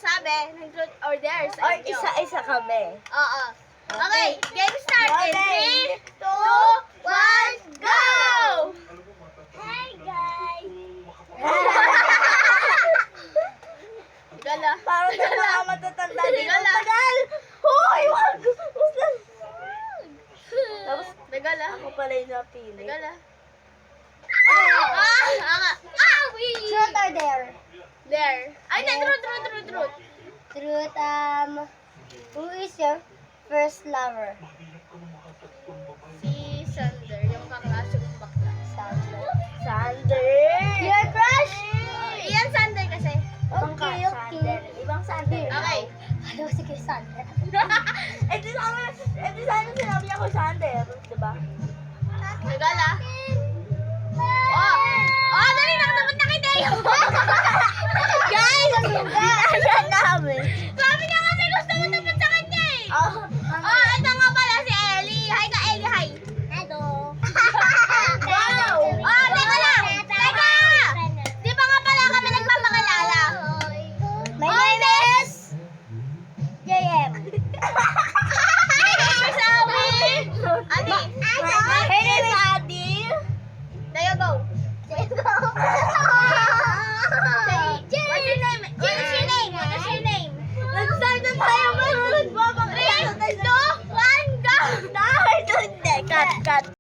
magsasabi ng truth or dare sa Or inyo. isa-isa kami. Oo. Okay, game start in Okay. 3, 2, 1, go! Hi guys! Gala. Parang yung mga matatanda dito. Gala. Tagal! Hoy! Wag! Uslan! Tapos, Nagala. ako pala yung napili. Nagala. Ama. Truth or dare? There. Ay, na, truth. Truth, who is your first lover? Si Sander, yung kaklase kong bakla. Sander! Your crush?